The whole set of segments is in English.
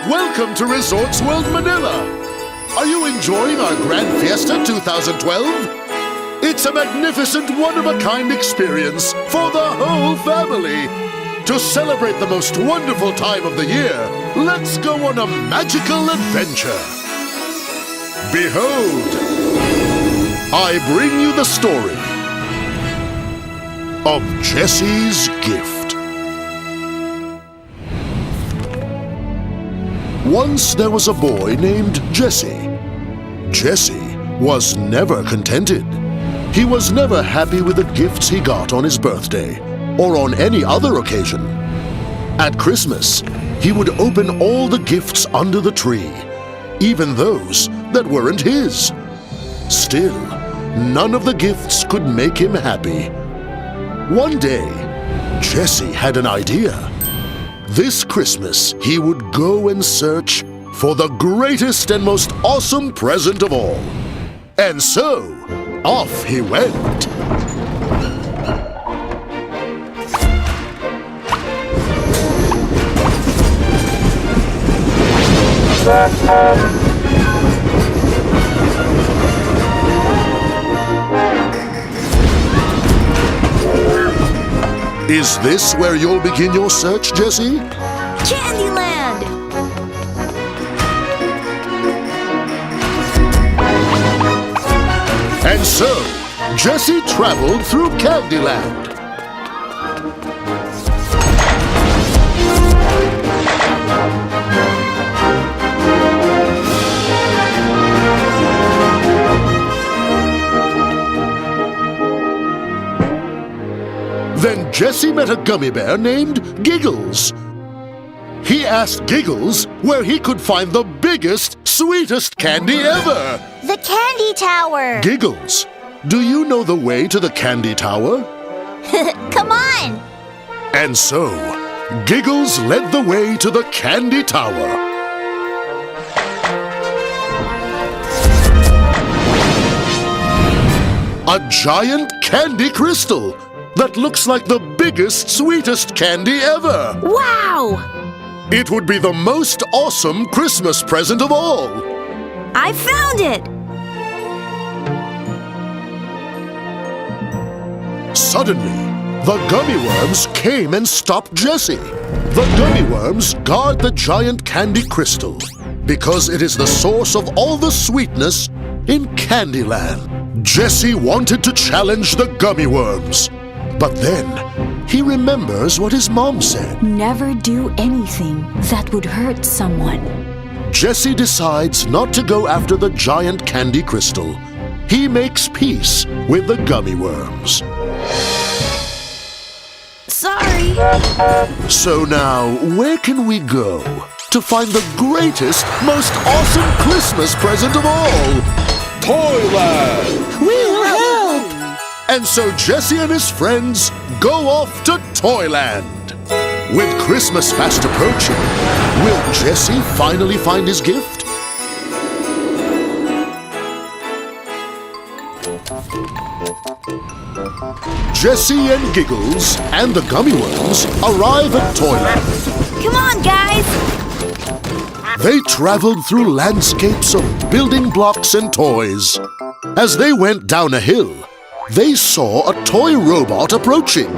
Welcome to Resorts World Manila. Are you enjoying our Grand Fiesta 2012? It's a magnificent, one-of-a-kind experience for the whole family. To celebrate the most wonderful time of the year, let's go on a magical adventure. Behold, I bring you the story of Jesse's gift. Once there was a boy named Jesse. Jesse was never contented. He was never happy with the gifts he got on his birthday or on any other occasion. At Christmas, he would open all the gifts under the tree, even those that weren't his. Still, none of the gifts could make him happy. One day, Jesse had an idea. This Christmas, he would go and search for the greatest and most awesome present of all. And so, off he went. Is this where you'll begin your search, Jesse? Candyland! And so, Jesse traveled through Candyland. Then Jesse met a gummy bear named Giggles. He asked Giggles where he could find the biggest, sweetest candy ever. The Candy Tower! Giggles, do you know the way to the Candy Tower? Come on! And so, Giggles led the way to the Candy Tower. A giant candy crystal that looks like the biggest, sweetest candy ever. Wow! It would be the most awesome Christmas present of all. I found it! Suddenly, the gummy worms came and stopped Jesse. The gummy worms guard the giant candy crystal because it is the source of all the sweetness in Candyland. Jesse wanted to challenge the gummy worms, but then he remembers what his mom said. Never do anything that would hurt someone. Jesse decides not to go after the giant candy crystal. He makes peace with the gummy worms. Sorry. So now, where can we go to find the greatest, most awesome Christmas present of all? Toyland! We'll help! And so Jesse and his friends go off to Toyland. With Christmas fast approaching, will Jesse finally find his gift? Jesse and Giggles and the gummy worms arrive at Toyland. Come on, guys! They traveled through landscapes of building blocks and toys. As they went down a hill, they saw a toy robot approaching.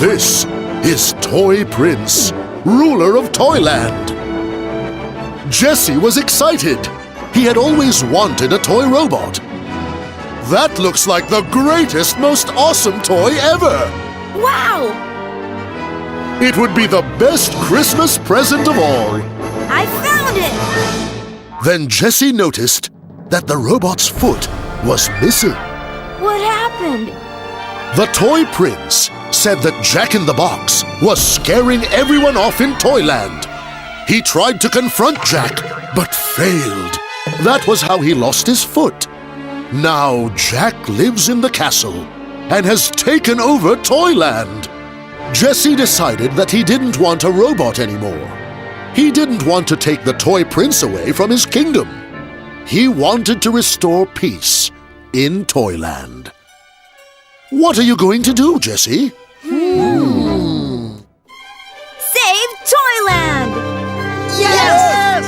This is Toy Prince, ruler of Toyland. Jesse was excited. He had always wanted a toy robot. That looks like the greatest, most awesome toy ever. Wow! It would be the best Christmas present of all. I found it! Then Jesse noticed that the robot's foot was missing. What happened? The Toy Prince said that Jack-in-the-Box was scaring everyone off in Toyland. He tried to confront Jack, but failed. That was how he lost his foot. Now Jack lives in the castle and has taken over Toyland. Jesse decided that he didn't want a robot anymore. He didn't want to take the Toy Prince away from his kingdom. He wanted to restore peace in Toyland. What are you going to do, Jesse? Save Toyland! Yes!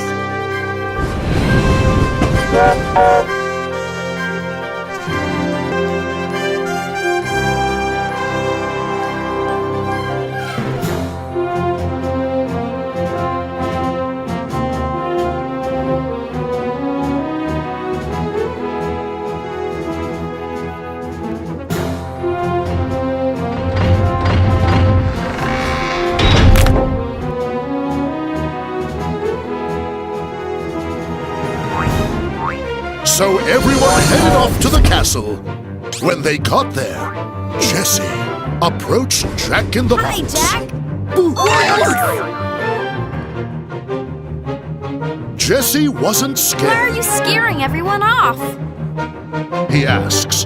So everyone headed off to the castle. When they got there, Jessie approached Jack in the Hi, Box. Jack. Jessie wasn't Why are scared. you scaring everyone off? He asks.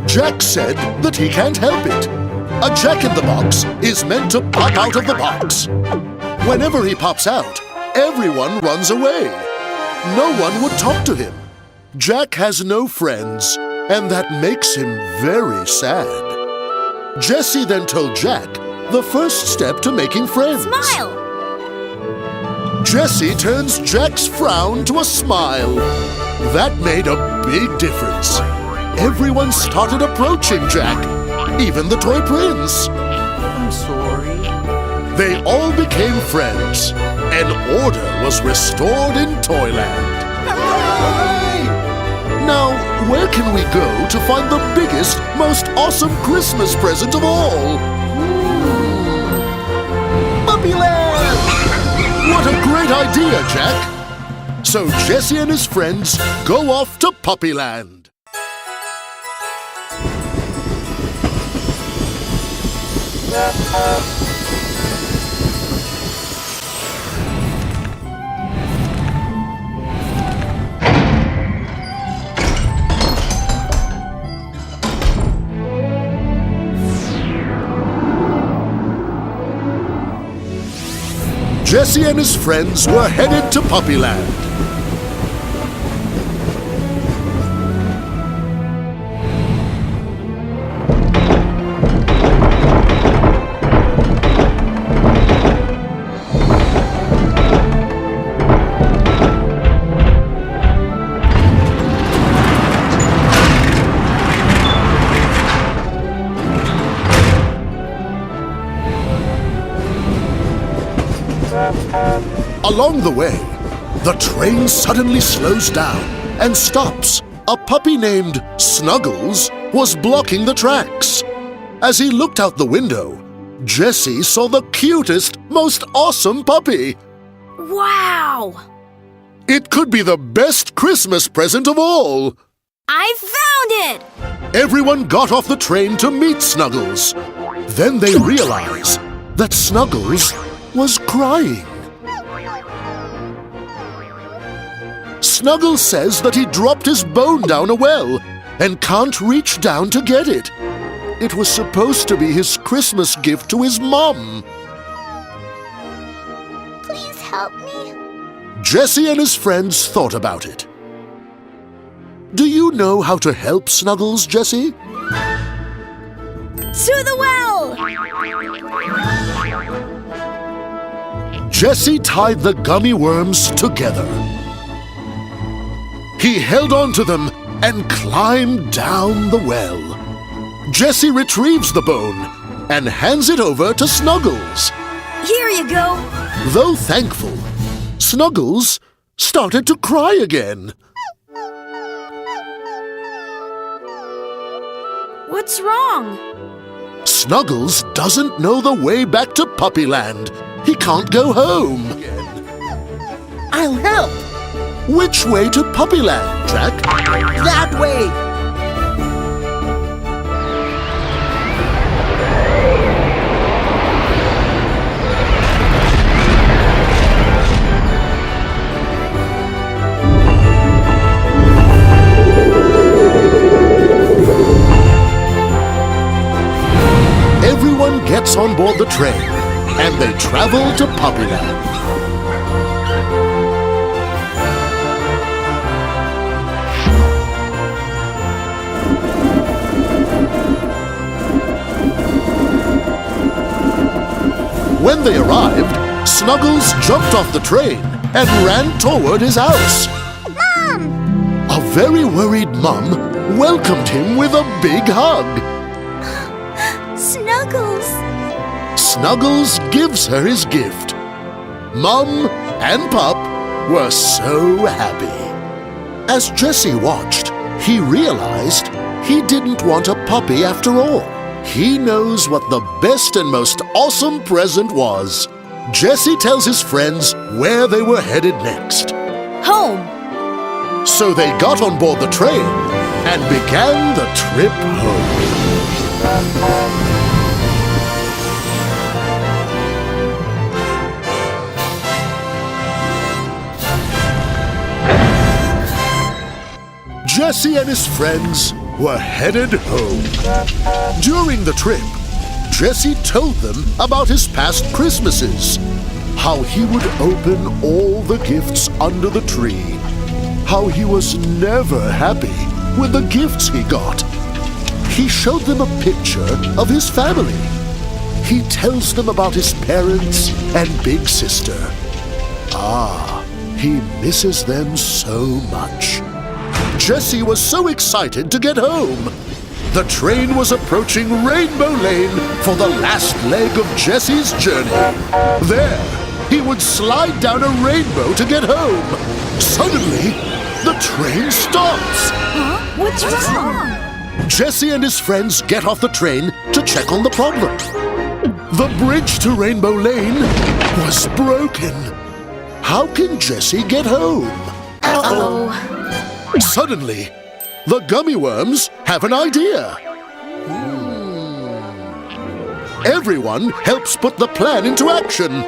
Jack said that he can't help it. A Jack-in-the-Box is meant to pop out of the box. Whenever he pops out, everyone runs away. No one would talk to him. Jack has no friends, and that makes him very sad. Jessie then told Jack the first step to making friends. Smile. Jessie turns Jack's frown to a smile. That made a big difference. Everyone started approaching Jack, even the toy prince. I'm sorry. They all became friends, and order was restored in Toyland. Now, where can we go to find the biggest, most awesome Christmas present of all? Puppyland! What a great idea, Jack! So Jessie and his friends go off to Puppyland. Jessie and his friends were headed to Puppyland. Along the way, the train suddenly slows down and stops. A puppy named Snuggles was blocking the tracks. As he looked out the window, Jessie saw the cutest, most awesome puppy. Wow. It could be the best Christmas present of all. I found it. Everyone got off the train to meet Snuggles. Then they realized that Snuggles was crying. Snuggles says that he dropped his bone down a well and can't reach down to get it. It was supposed to be his Christmas gift to his mom. Please help me. Jessie and his friends thought about it. Do you know how to help Snuggles, Jessie? To the well. Jessie tied the gummy worms together. He held on to them and climbed down the well. Jessie retrieves the bone and hands it over to Snuggles. Here you go. Though thankful, Snuggles started to cry again. What's wrong? Snuggles doesn't know the way back to Puppyland. He can't go home. I'll help. Which way to Puppyland, Jack? That way. Everyone gets on board the train, and they travel to Puppyland. When they arrived, Snuggles jumped off the train and ran toward his house. Mom! A very worried Mum welcomed him with a big hug. Snuggles! Snuggles gives her his gift. Mum and Pup were so happy. As Jesse watched, he realized he didn't want a puppy after all. He knows what the best and most awesome present was. Jesse tells his friends where they were headed next. Home! So they got on board the train and began the trip home. Jesse and his friends were headed home. During the trip, Jesse told them about his past Christmases, how he would open all the gifts under the tree, how he was never happy with the gifts he got. He showed them a picture of his family. He tells them about his parents and big sister. He misses them so much. Jesse was so excited to get home. The train was approaching Rainbow Lane for the last leg of Jesse's journey. There, he would slide down a rainbow to get home. Suddenly, the train stops. Huh? What's wrong? Jesse and his friends get off the train to check on the problem. The bridge to Rainbow Lane was broken. How can Jesse get home? Uh-oh. Suddenly, the gummy worms have an idea. Everyone helps put the plan into action.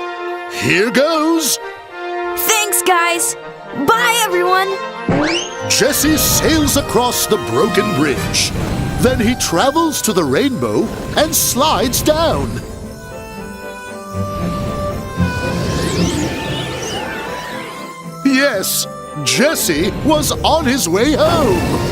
Here goes. Thanks, guys. Bye, everyone. Jesse sails across the broken bridge. Then he travels to the rainbow and slides down. Yes, Jesse was on his way home.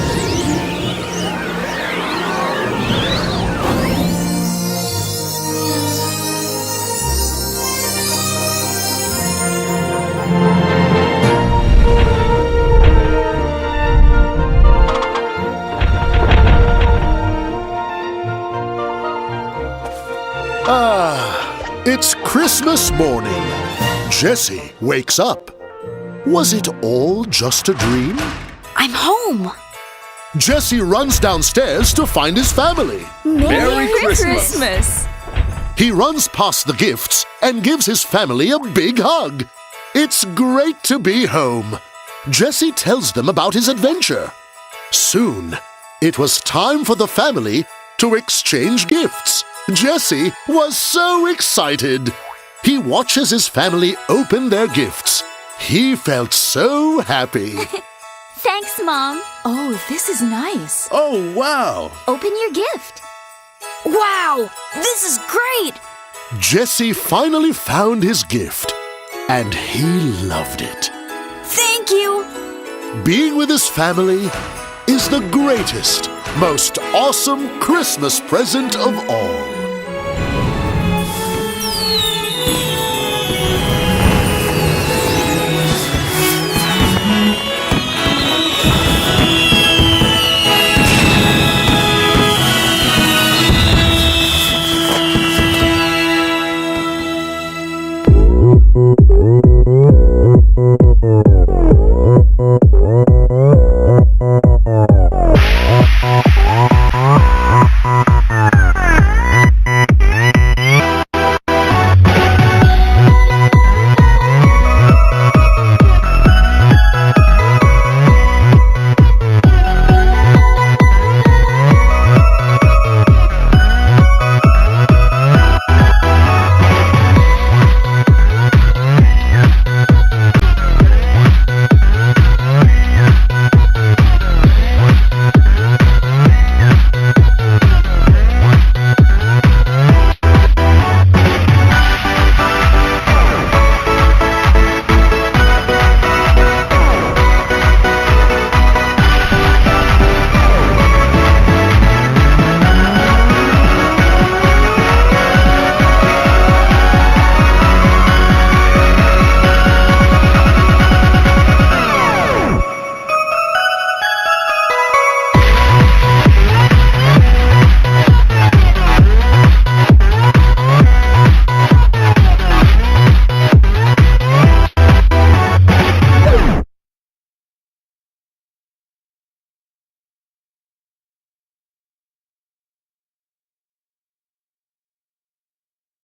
It's Christmas morning. Jesse wakes up. Was it all just a dream? I'm home. Jesse runs downstairs to find his family. Merry Christmas. He runs past the gifts and gives his family a big hug. It's great to be home. Jesse tells them about his adventure. Soon, it was time for the family to exchange gifts. Jesse was so excited. He watches his family open their gifts. He felt so happy. Thanks, Mom. Oh, this is nice. Oh, wow! Open your gift. Wow, this is great. Jesse finally found his gift, and he loved it. Thank you. Being with his family is the greatest, most awesome Christmas present of all.